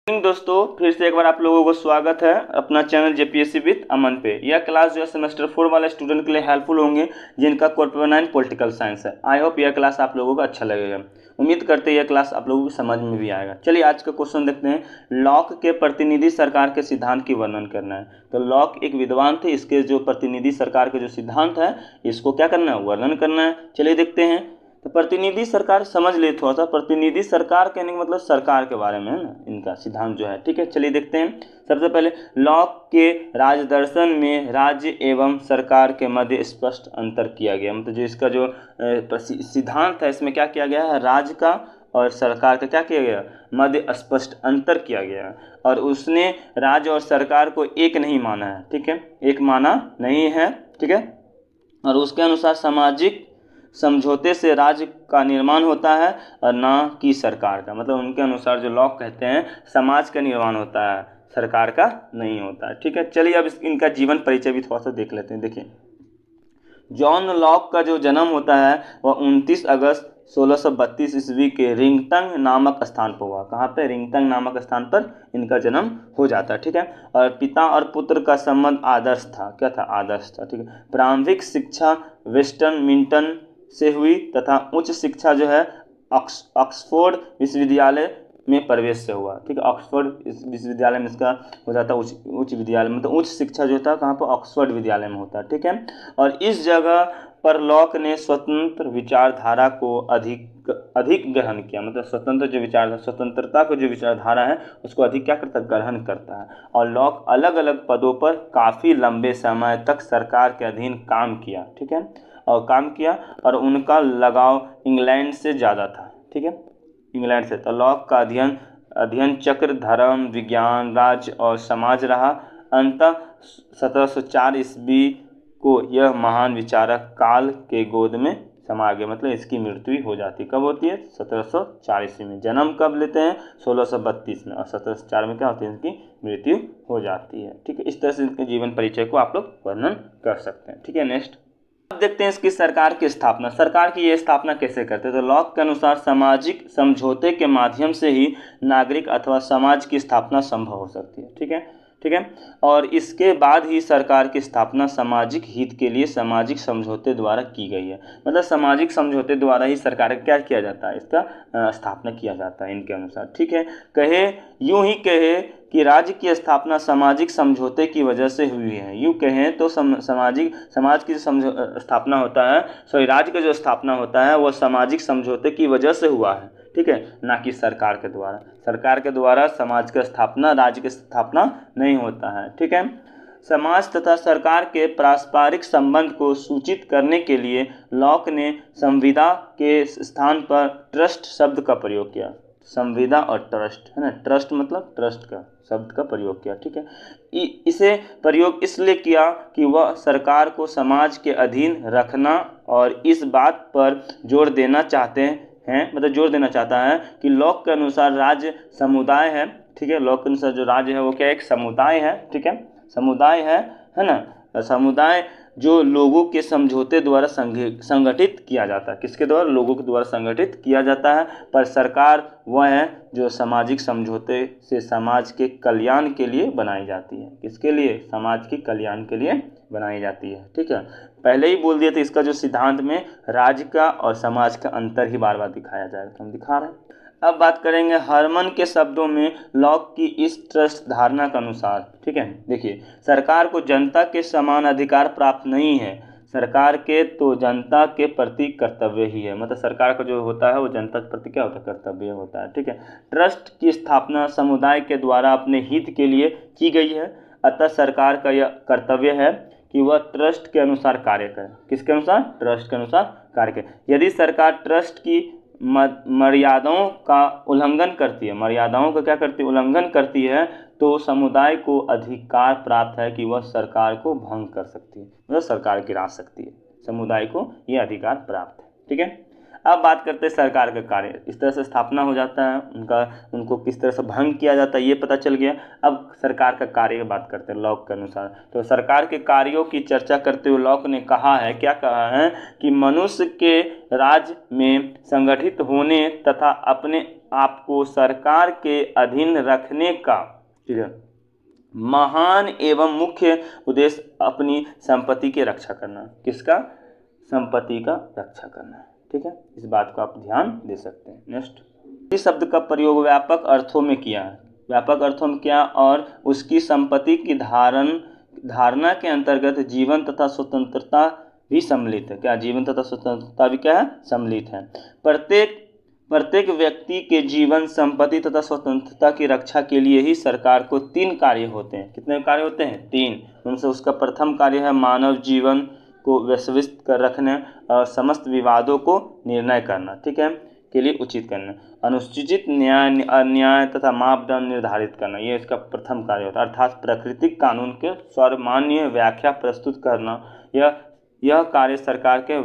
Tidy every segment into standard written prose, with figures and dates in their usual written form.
दोस्तों फिर से एक बार आप लोगों को स्वागत है अपना चैनल जेपीएससी विद अमन पे। यह क्लास जो है सेमेस्टर 4 वाले स्टूडेंट के लिए हेल्पफुल होंगे जिनका कोर पेपर 9 पॉलिटिकल साइंस है। आई होप यह क्लास आप लोगों को अच्छा लगेगा। उम्मीद करते हैं यह क्लास आप लोगों को समझ में भी आएगा। चलिए आज का क्वेश्चन देखते हैं। लॉक के प्रतिनिधि सरकार के सिद्धांत की वर्णन करना है। तो लॉक एक विद्वान थे, इसके जो प्रतिनिधि सरकार के जो सिद्धांत है इसको क्या करना है, वर्णन करना है। चलिए देखते हैं। तो प्रतिनिधि सरकार समझ ले थोड़ा सा। प्रतिनिधि सरकार कहने का मतलब सरकार के बारे में है ना, इनका सिद्धांत जो है। ठीक है, चलिए देखते हैं। सबसे पहले लॉक के राजदर्शन में राज्य एवं सरकार के मध्य स्पष्ट अंतर किया गया। मतलब जो इसका जो सिद्धांत है इसमें क्या किया गया है, राज्य का और सरकार का क्या किया गया, मध्य स्पष्ट अंतर किया गया। और उसने राज्य और सरकार को एक नहीं माना है। ठीक है, एक माना नहीं है। ठीक है, और उसके अनुसार सामाजिक समझौते से राज्य का निर्माण होता है और ना कि सरकार का। मतलब उनके अनुसार जो लॉक कहते हैं समाज का निर्माण होता है, सरकार का नहीं होता है। ठीक है, चलिए अब इनका जीवन परिचय भी थोड़ा सा देख लेते हैं। देखिए, जॉन लॉक का जो जन्म होता है वह 29 अगस्त 1632 ईस्वी के रिंगटन नामक स्थान पर हुआ। कहाँ पे, रिंगटन नामक स्थान पर इनका जन्म हो जाता है। ठीक है, और पिता और पुत्र का संबंध आदर्श था। क्या था, आदर्श था। ठीक है, प्रारंभिक शिक्षा वेस्टर्न मिंटन से हुई तथा उच्च शिक्षा जो है ऑक्सफोर्ड विश्वविद्यालय में प्रवेश से हुआ। ठीक है, ऑक्सफोर्ड विश्वविद्यालय में इसका हो जाता है उच्च विद्यालय, मतलब उच्च शिक्षा जो था कहाँ पर, ऑक्सफोर्ड विद्यालय में होता है। ठीक है, और इस जगह पर लॉक ने स्वतंत्र विचारधारा को अधिक ग्रहण किया। मतलब स्वतंत्र जो विचार, स्वतंत्रता को जो विचारधारा है उसको अधिक क्या करता है, ग्रहण करता है। और लॉक अलग अलग पदों पर काफ़ी लंबे समय तक सरकार के अधीन काम किया। ठीक है, और उनका लगाव इंग्लैंड से ज़्यादा था। ठीक है, इंग्लैंड से। तो लॉक का अध्ययन चक्र, धर्म, विज्ञान, राज्य और समाज रहा। अंततः 1704 ईस्वी को यह महान विचारक काल के गोद में समा गया। मतलब इसकी मृत्यु हो जाती कब होती है, 1704 ईस्वी में। जन्म कब लेते हैं, 1632 में, और 1704 में क्या होती है, इसकी मृत्यु हो जाती है। ठीक है, इस तरह से इनके जीवन परिचय को आप लोग वर्णन कर सकते हैं। ठीक है, नेक्स्ट अब देखते हैं इसकी सरकार की स्थापना। सरकार की ये स्थापना कैसे करते हैं। तो लॉक के अनुसार सामाजिक समझौते के माध्यम से ही नागरिक अथवा समाज की स्थापना संभव हो सकती है। ठीक है, और इसके बाद ही सरकार की स्थापना सामाजिक हित के लिए सामाजिक समझौते द्वारा की गई है। मतलब सामाजिक समझौते द्वारा ही सरकार का क्या किया जाता है, इसका स्थापना किया जाता है इनके अनुसार। ठीक है, यूं ही कहे कि राज्य की स्थापना सामाजिक समझौते की वजह से हुई है। यूँ कहें तो समाज की स्थापना होता है, राज्य का जो स्थापना होता है वो सामाजिक समझौते की वजह से हुआ है। ठीक है, ना कि सरकार के द्वारा। सरकार के द्वारा समाज का स्थापना, राज्य की स्थापना नहीं होता है। ठीक है, समाज तथा सरकार के पारस्परिक संबंध को सूचित करने के लिए लॉक ने संविदा के स्थान पर ट्रस्ट शब्द का प्रयोग किया। संविदा और ट्रस्ट है ना, ट्रस्ट मतलब ट्रस्ट का शब्द का प्रयोग किया। ठीक है, इसे प्रयोग इसलिए किया कि वह सरकार को समाज के अधीन रखना और इस बात पर जोर देना चाहते हैं, मतलब जोर देना चाहता है कि लॉक के अनुसार राज्य समुदाय है। ठीक है, लॉक के अनुसार जो राज्य है वो क्या, एक समुदाय है। ठीक है, समुदाय है ना, समुदाय जो लोगों के समझौते द्वारा संगठित किया जाता है। किसके द्वारा, लोगों के द्वारा संगठित किया जाता है। पर सरकार वह है जो सामाजिक समझौते से समाज के कल्याण के लिए बनाई जाती है। किसके लिए, समाज के कल्याण के लिए बनाई जाती है। ठीक है, पहले ही बोल दिया था इसका जो सिद्धांत में राज्य का और समाज का अंतर ही बार बार दिखाया जाएगा, तो हम दिखा रहे हैं। अब बात करेंगे हरमन के शब्दों में लॉक की इस ट्रस्ट धारणा के अनुसार। ठीक है, देखिए, सरकार को जनता के समान अधिकार प्राप्त नहीं है। सरकार के तो जनता के प्रति कर्तव्य ही है। मतलब सरकार का जो होता है वो जनता के प्रति क्या होता है, कर्तव्य होता है। ठीक है, ट्रस्ट की स्थापना समुदाय के द्वारा अपने हित के लिए की गई है। अतः सरकार का यह कर्तव्य है कि वह ट्रस्ट के अनुसार कार्य करे। किसके अनुसार, ट्रस्ट के अनुसार कार्य करे। यदि सरकार ट्रस्ट की मर्यादाओं का उल्लंघन करती है, मर्यादाओं का क्या करती है, उल्लंघन करती है, तो समुदाय को अधिकार प्राप्त है कि वह सरकार को भंग कर सकती है, मतलब सरकार गिरा सकती है। समुदाय को यह अधिकार प्राप्त है। ठीक है, अब बात करते हैं सरकार का कार्य। इस तरह से स्थापना हो जाता है उनको किस तरह से भंग किया जाता है ये पता चल गया। अब सरकार का कार्य की बात करते हैं लॉक के अनुसार। तो सरकार के कार्यों की चर्चा करते हुए लॉक ने कहा है, क्या कहा है, कि मनुष्य के राज्य में संगठित होने तथा अपने आपको सरकार के अधीन रखने का, ठीक है, महान एवं मुख्य उद्देश्य अपनी संपत्ति की रक्षा करना। किसका? संपत्ति का रक्षा करना। ठीक है, इस बात को आप ध्यान दे सकते हैं। नेक्स्ट, इस शब्द का प्रयोग व्यापक अर्थों में किया है। व्यापक अर्थों में किया और उसकी संपत्ति की धारणा के अंतर्गत जीवन तथा स्वतंत्रता भी सम्मिलित है। क्या? जीवन तथा स्वतंत्रता भी क्या है? सम्मिलित है। प्रत्येक व्यक्ति के जीवन, संपत्ति तथा स्वतंत्रता की रक्षा के लिए ही सरकार को 3 कार्य होते हैं। कितने कार्य होते हैं? 3। उनसे उसका प्रथम कार्य है मानव जीवन को व्यवस्थित कर रखने और समस्त विवादों को निर्णय करना, ठीक है, के लिए उचित करना, अनुचित न्याय, अन्याय तथा मापदंड निर्धारित करना, ये इसका प्रथम कार्य होता है। अर्थात प्राकृतिक कानून के सर्वमान्य व्याख्या प्रस्तुत करना। यह कार्य सरकार के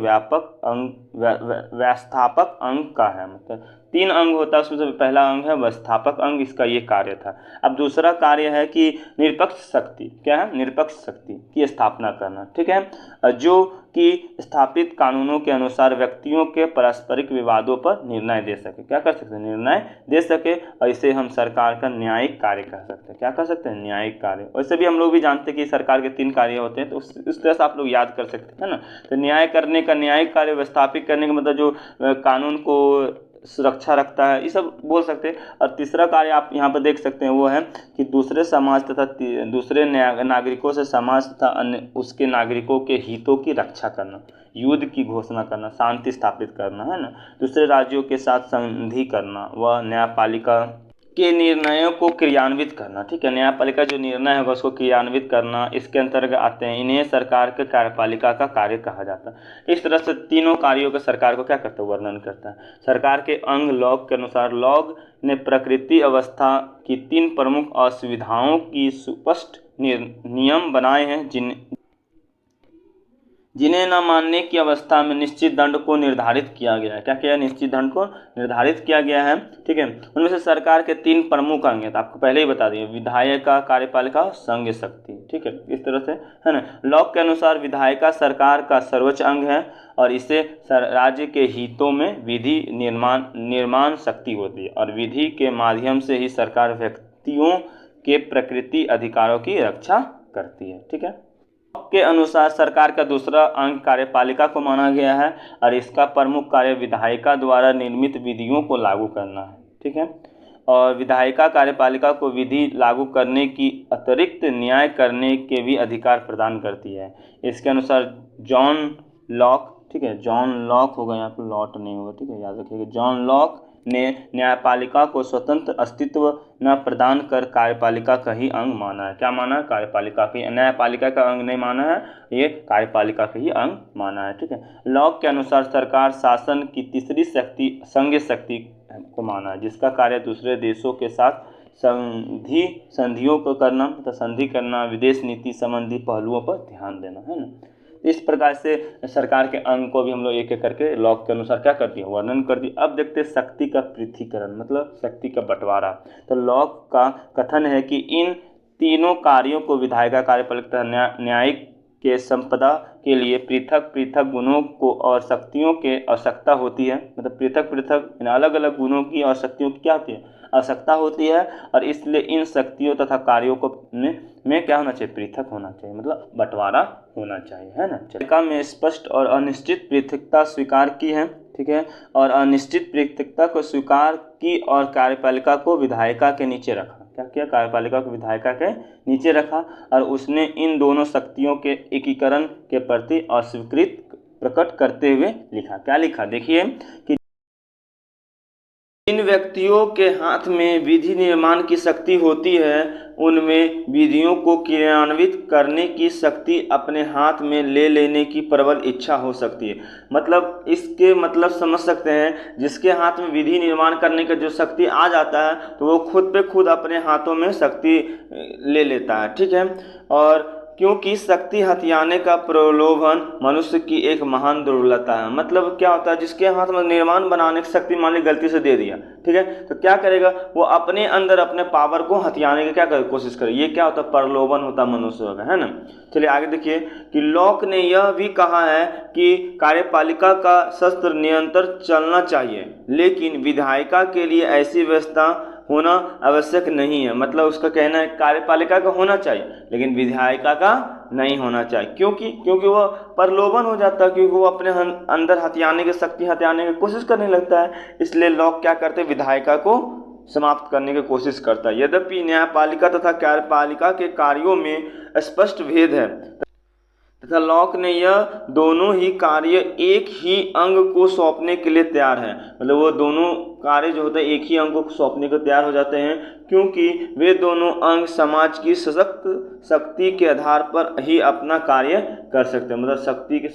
व्यवस्थापक अंग का है। मतलब 3 अंग होता है, उसमें पहला अंग है व्यवस्थापक अंग, इसका ये कार्य था। अब दूसरा कार्य है कि निरपेक्ष शक्ति, क्या है? निरपेक्ष शक्ति की स्थापना करना, ठीक है, जो कि स्थापित कानूनों के अनुसार व्यक्तियों के पारस्परिक विवादों पर निर्णय दे सके। क्या कर सकते हैं? निर्णय दे सके। और इसे हम सरकार का न्यायिक कार्य कह सकते हैं। क्या कह सकते हैं? न्यायिक कार्य। वैसे भी हम लोग भी जानते हैं कि सरकार के 3 कार्य होते हैं, तो उस तरह से आप लोग याद कर सकते हैं ना। तो न्याय करने का न्यायिक कार्य, व्यवस्थापित करने का मतलब जो कानून को सुरक्षा रखता है, ये सब बोल सकते हैं। और तीसरा कार्य आप यहाँ पर देख सकते हैं, वो है कि दूसरे समाज तथा दूसरे नागरिकों से समाज तथा अन्य उसके नागरिकों के हितों की रक्षा करना, युद्ध की घोषणा करना, शांति स्थापित करना, है ना, दूसरे राज्यों के साथ संधि करना, व न्यायपालिका के निर्णयों को क्रियान्वित करना। ठीक है, न्यायपालिका जो निर्णय होगा उसको क्रियान्वित करना, इसके अंतर्गत आते हैं। इन्हें सरकार के कार्यपालिका का कार्य कहा जाता है। इस तरह से तीनों कार्यों का सरकार को क्या करता है? वर्णन करता है। सरकार के अंग लॉग के अनुसार लॉग ने प्रकृति अवस्था की 3 प्रमुख असुविधाओं की सुस्पष्ट नियम बनाए हैं, जिन्हें न मानने की अवस्था में निश्चित दंड को निर्धारित किया गया है। क्या किया? निश्चित दंड को निर्धारित किया गया है। ठीक है, उनमें से सरकार के 3 प्रमुख अंग हैं, तो आपको पहले ही बता दिए, विधायिका, कार्यपालिका, संघ शक्ति। ठीक है, इस तरह से, है ना। लॉक के अनुसार विधायिका सरकार का सर्वोच्च अंग है और इसे राज्य के हितों में विधि निर्माण शक्ति होती है और विधि के माध्यम से ही सरकार व्यक्तियों के प्रकृति अधिकारों की रक्षा करती है। ठीक है, के अनुसार सरकार का दूसरा अंग कार्यपालिका को माना गया है और इसका प्रमुख कार्य विधायिका द्वारा निर्मित विधियों को लागू करना है। ठीक है, और विधायिका कार्यपालिका को विधि लागू करने की अतिरिक्त न्याय करने के भी अधिकार प्रदान करती है। इसके अनुसार जॉन लॉक, ठीक है, जॉन लॉक होगा, यहाँ पर लॉट नहीं होगा, ठीक है, याद रखिएगा। जॉन लॉक ने न्यायपालिका को स्वतंत्र अस्तित्व न प्रदान कर कार्यपालिका का ही अंग माना है। क्या माना है? कार्यपालिका का ही, न्यायपालिका का अंग नहीं माना है, ये कार्यपालिका का ही अंग माना है। ठीक है, लॉक के अनुसार सरकार शासन की तीसरी शक्ति संघ शक्ति को माना है, जिसका कार्य दूसरे देशों के साथ संधियों को करना तथा संधि करना, विदेश नीति संबंधी पहलुओं पर ध्यान देना, है ना। इस प्रकार से सरकार के अंग को भी हम लोग एक एक करके लॉक के अनुसार क्या कर दिया? वर्णन कर दिया। अब देखते हैं शक्ति का पृथकीकरण, मतलब शक्ति का बंटवारा। तो लॉक का कथन है कि इन तीनों कार्यों को विधायिका, कार्यपालिका, न्यायिक के संपदा के लिए पृथक पृथक गुणों को और शक्तियों के आवश्यकता होती है। मतलब पृथक पृथक अलग अलग गुणों की और शक्तियों की क्या होती है? आवश्यकता होती है, और इसलिए इन शक्तियों तथा कार्यों को में क्या होना चाहिए? पृथक होना चाहिए, मतलब बंटवारा होना चाहिए, है ना। कार्यपालिका में स्पष्ट और अनिश्चित पृथकता स्वीकार की है। ठीक है, और अनिश्चित पृथकता को स्वीकार की और कार्यपालिका को विधायिका के नीचे रखा। क्या किया? कार्यपालिका को विधायिका के नीचे रखा और उसने इन दोनों शक्तियों के एकीकरण के प्रति अस्वीकृति प्रकट करते हुए लिखा। क्या लिखा? देखिए कि जिन व्यक्तियों के हाथ में विधि निर्माण की शक्ति होती है, उनमें विधियों को क्रियान्वित करने की शक्ति अपने हाथ में ले लेने की प्रबल इच्छा हो सकती है। मतलब इसके मतलब समझ सकते हैं, जिसके हाथ में विधि निर्माण करने का जो शक्ति आ जाता है, तो वो खुद पे खुद अपने हाथों में शक्ति ले लेता है। ठीक है, और क्योंकि शक्ति हथियाने का प्रलोभन मनुष्य की एक महान दुर्बलता है। मतलब क्या होता है, जिसके हाथ में निर्माण बनाने की शक्ति मान ली गलती से दे दिया, ठीक है, तो क्या करेगा वो अपने अंदर अपने पावर को हथियाने की क्या करे कोशिश करे। ये क्या होता है, प्रलोभन होता मनुष्य का, है ना। चलिए आगे देखिए कि लॉक ने यह भी कहा है कि कार्यपालिका का शस्त्र निरंतर चलना चाहिए, लेकिन विधायिका के लिए ऐसी व्यवस्था होना आवश्यक नहीं है। मतलब उसका कहना है कार्यपालिका का होना चाहिए लेकिन विधायिका का नहीं होना चाहिए। क्योंकि वो प्रलोभन हो जाता है, क्योंकि वो अपने अंदर हथियाने की शक्ति हथियाने की कोशिश करने लगता है। इसलिए लॉक क्या करते हैं, विधायिका को समाप्त करने की कोशिश करता है। यद्यपि न्यायपालिका तथा कार्यपालिका के कार्यों में स्पष्ट भेद है तथा लॉक ने यह दोनों ही कार्य एक ही अंग को सौंपने के लिए तैयार है। मतलब वो दोनों कार्य जो होते हैं एक ही अंग को सौंपने को तैयार हो जाते हैं, क्योंकि वे दोनों अंग समाज की सशक्त शक्ति के आधार पर ही अपना कार्य कर सकते हैं। मतलब शक्ति के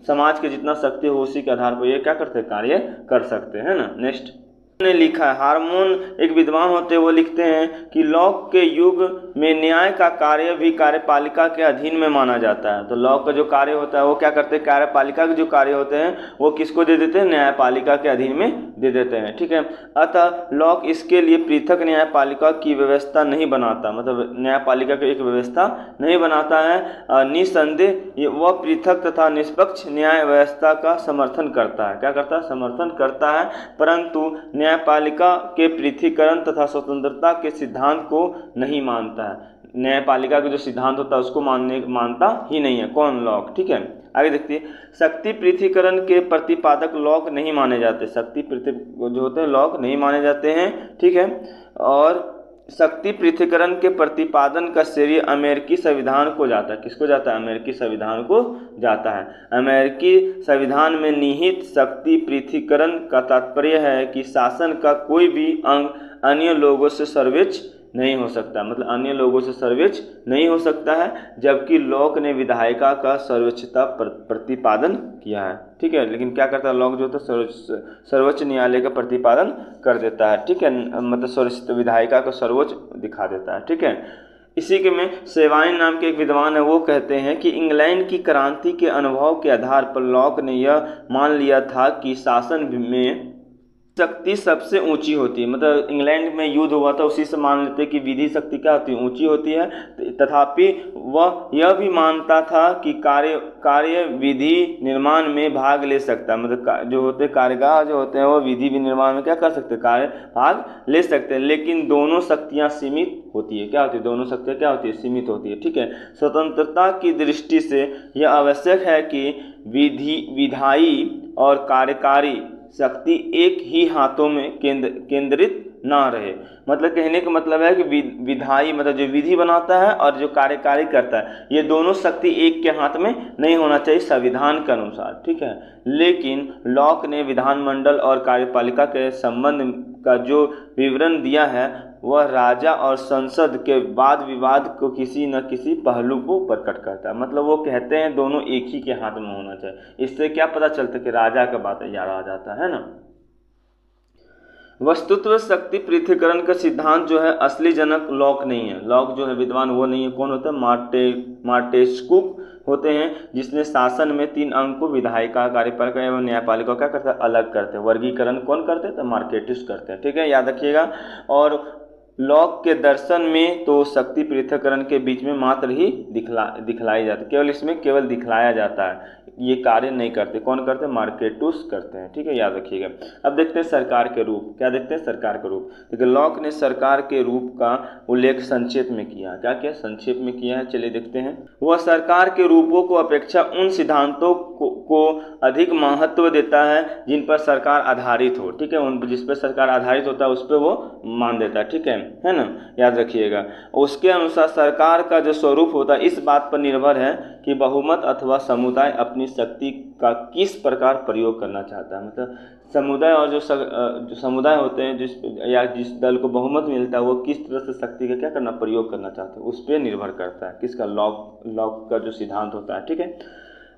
समाज के जितना शक्ति हो उसी के आधार पर ये क्या करते हैं, कार्य कर सकते हैं ना। नेक्स्ट ने लिखा है, हार्मोन एक विद्वान होते हैं, वो लिखते हैं कि लॉक के युग में न्याय का कार्य भी कार्यपालिका के अधीन में माना जाता है। तो लॉक का जो कार्य होता है वो क्या करते हैं, कार्यपालिका के जो कार्य होते हैं वो किसको दे देते हैं, न्यायपालिका के अधीन में दे देते हैं, ठीक है। अतः लॉक इसके लिए पृथक न्यायपालिका की व्यवस्था नहीं बनाता, मतलब न्यायपालिका की एक व्यवस्था नहीं बनाता है। निसंदेह वह पृथक तथा निष्पक्ष न्याय व्यवस्था का समर्थन करता है। क्या करता है, समर्थन करता है, परंतु न्यायपालिका के पृथकीकरण तथा स्वतंत्रता के सिद्धांत को नहीं मानता है। न्यायपालिका का जो सिद्धांत होता है उसको मानता ही नहीं है। कौन, लॉक, ठीक है। आगे देखते हैं, शक्ति पृथकीकरण के प्रतिपादक लॉक नहीं माने जाते। शक्ति जो होते हैं लॉक नहीं माने जाते हैं, ठीक है। और शक्ति पृथकीकरण के प्रतिपादन का श्रेय अमेरिकी संविधान को जाता है। किसको जाता है, अमेरिकी संविधान को जाता है। अमेरिकी संविधान में निहित शक्ति पृथकीकरण का तात्पर्य है कि शासन का कोई भी अंग अन्य लोगों से सर्वोच्च नहीं हो सकता, मतलब अन्य लोगों से सर्वोच्च नहीं हो सकता है, जबकि लॉक ने विधायिका का सर्वोच्चता प्रतिपादन किया है, ठीक है। लेकिन क्या करता है लॉक जो होता है सर्वोच्च न्यायालय का प्रतिपादन कर देता है, ठीक है, मतलब सर्वोच्च विधायिका को सर्वोच्च दिखा देता है, ठीक है। इसी के में सेवाइन नाम के एक विद्वान है, वो कहते हैं कि इंग्लैंड की क्रांति के अनुभव के आधार पर लॉक ने यह मान लिया था कि शासन में शक्ति सबसे ऊंची होती है। मतलब इंग्लैंड में युद्ध हुआ था उसी से मान लेते कि विधि शक्ति क्या होती है, ऊंची होती है। तथापि वह यह भी मानता था कि कार्य विधि निर्माण में भाग ले सकता है। मतलब जो होते कार्यगाह जो होते हैं वो विधि निर्माण में क्या कर सकते हैं, कार्य भाग ले सकते हैं, लेकिन दोनों शक्तियाँ सीमित होती है। क्या होती है, दोनों शक्तियाँ क्या होती है, सीमित होती है, ठीक है। स्वतंत्रता की दृष्टि से यह आवश्यक है कि विधायी और कार्यकारी शक्ति एक ही हाथों में केंद्रित ना रहे। मतलब कहने का मतलब है कि विधायी मतलब जो विधि बनाता है और जो कार्यकारी करता है ये दोनों शक्ति एक के हाथ में नहीं होना चाहिए संविधान के अनुसार, ठीक है। लेकिन लॉक ने विधानमंडल और कार्यपालिका के संबंध का जो विवरण दिया है वह राजा और संसद के वाद विवाद को किसी न किसी पहलू को प्रकट करता है। मतलब वो कहते हैं दोनों एक ही के हाथ में होना चाहिए। इससे क्या पता चलता है कि राजा का बात याद आ जाता है ना। वस्तुत्व शक्ति पृथकीकरण का सिद्धांत जो है असली जनक लॉक नहीं है। लॉक जो है विद्वान वो नहीं है। कौन होता है, मार्टेस्कू होते हैं, जिसने शासन में 3 अंग को विधायिका, कार्यपालिका एवं न्यायपालिका क्या करता है, अलग करते हैं। वर्गीकरण कौन करते हैं, तो मार्केटिस्ट करते हैं, ठीक है, याद रखिएगा। और लॉक के दर्शन में तो शक्ति पृथक्करण के बीच में मात्र ही दिखलाई जाती है, केवल इसमें केवल दिखलाया जाता है, ये कार्य नहीं करते। कौन करते हैं, मार्केटूस करते हैं, ठीक है, याद रखिएगा। अब देखते हैं सरकार के रूप। क्या देखते हैं, सरकार के रूप। देखिए लॉक ने सरकार के रूप का उल्लेख संक्षेप में किया। क्या किया, संक्षेप में किया है, चलिए देखते हैं। वह सरकार के रूपों को अपेक्षा उन सिद्धांतों को अधिक महत्व देता है जिन पर सरकार आधारित हो, ठीक है, उन जिस पर सरकार आधारित होता है उस पर वो मान देता है, ठीक है ना, याद रखिएगा। उसके अनुसार सरकार का जो स्वरूप होता है इस बात पर निर्भर है कि बहुमत अथवा समुदाय अपनी शक्ति का किस प्रकार प्रयोग करना चाहता है। मतलब समुदाय और जो समुदाय होते हैं जिस दल को बहुमत मिलता है वो किस तरह से शक्ति का क्या करना, प्रयोग करना चाहते हैं, उस पर निर्भर करता है किसका, लॉक का जो सिद्धांत होता है, ठीक है।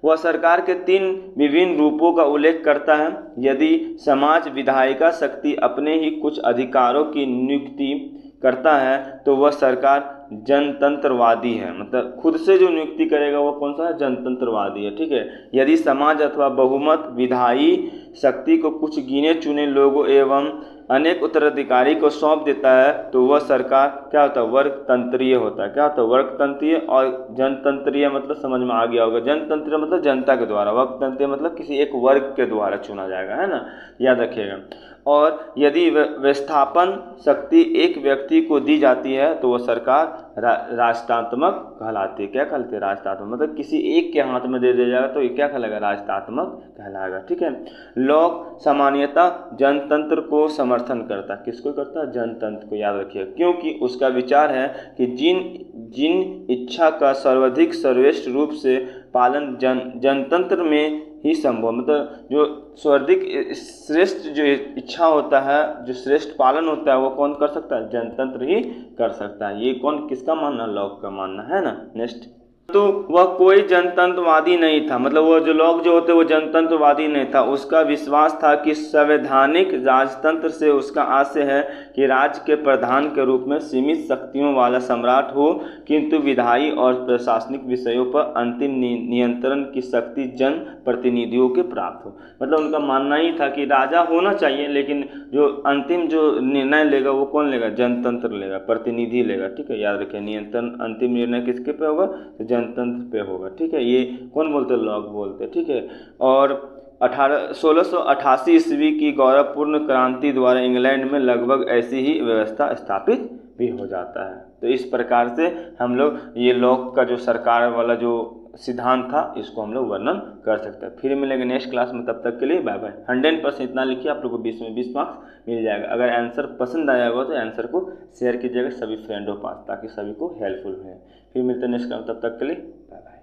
वह सरकार के 3 विभिन्न रूपों का उल्लेख करता है। यदि समाज विधायिका शक्ति अपने ही कुछ अधिकारों की नियुक्ति करता है तो वह सरकार जनतंत्रवादी है, मतलब खुद से जो नियुक्ति करेगा वो कौन सा है, जनतंत्रवादी है। ठीक है, यदि समाज अथवा बहुमत विधायी शक्ति को कुछ गिने चुने लोगों एवं अनेक उत्तराधिकारी को सौंप देता है तो वह सरकार क्या होता है, वर्गतंत्रीय होता है। क्या होता है, वर्गतंत्रीय। और जनतंत्रीय मतलब समझ में आ गया होगा, जनतंत्रीय मतलब जनता के द्वारा, वर्गतंत्रीय मतलब किसी एक वर्ग के द्वारा चुना जाएगा, है ना, याद रखिएगा। और यदि व्यवस्थापन शक्ति एक व्यक्ति को दी जाती है तो वह सरकार राजतात्मक कहलाती है। क्या कहलाती है, राजतात्मक, मतलब किसी एक के हाथ में दे दिया जाएगा तो ये क्या कहलाएगा, राजतात्मक कहलाएगा। ठीक है, लोक सामान्यता जनतंत्र को समर्थन करता है। किसको करता है, जनतंत्र को, याद रखिए, क्योंकि उसका विचार है कि जिन इच्छा का सर्वाधिक सर्वश्रेष्ठ रूप से पालन जनतंत्र में ही संभव, मतलब जो सर्वाधिक श्रेष्ठ जो इच्छा होता है, जो श्रेष्ठ पालन होता है वो कौन कर सकता है, जनतंत्र ही कर सकता है। ये कौन, किसका मानना, लॉक का मानना है ना। नेक्स्ट, तो वह कोई जनतंत्रवादी नहीं था, मतलब वो जो लोग जो होते वो जनतंत्रवादी नहीं था। उसका विश्वास था कि संवैधानिक राजतंत्र से उसका आशय है कि राज्य के प्रधान के रूप में सीमित शक्तियों वाला सम्राट हो, किंतु विधायी और प्रशासनिक विषयों पर अंतिम नियंत्रण की शक्ति जन प्रतिनिधियों के प्राप्त हो। मतलब उनका मानना ही था कि राजा होना चाहिए, लेकिन जो अंतिम जो निर्णय लेगा वो कौन लेगा, जनतंत्र लेगा, प्रतिनिधि लेगा। ठीक है, याद रखिए, नियंत्रण अंतिम निर्णय किसके पे होगा, तो जनतंत्र पे होगा। ठीक है, ये कौन बोलते हैं, लॉक बोलते हैं। ठीक है, और 1688 ईस्वी की गौरवपूर्ण क्रांति द्वारा इंग्लैंड में लगभग ऐसी ही व्यवस्था स्थापित भी हो जाता है। तो इस प्रकार से हम लोग ये लॉक का जो सरकार वाला जो सिद्धांत था इसको हम लोग वर्णन कर सकते हैं। फिर मिलेंगे नेक्स्ट क्लास में, तब तक के लिए बाय बाय। 100% इतना लिखिए, आप लोग को 20 में 20 मार्क्स मिल जाएगा। अगर आंसर पसंद आया होगा तो आंसर को शेयर कीजिएगा सभी फ्रेंडों के पास, ताकि सभी को हेल्पफुल है। फिर मिलते हैं नेक्स्ट क्लास, तब तक के लिए बाय बाय।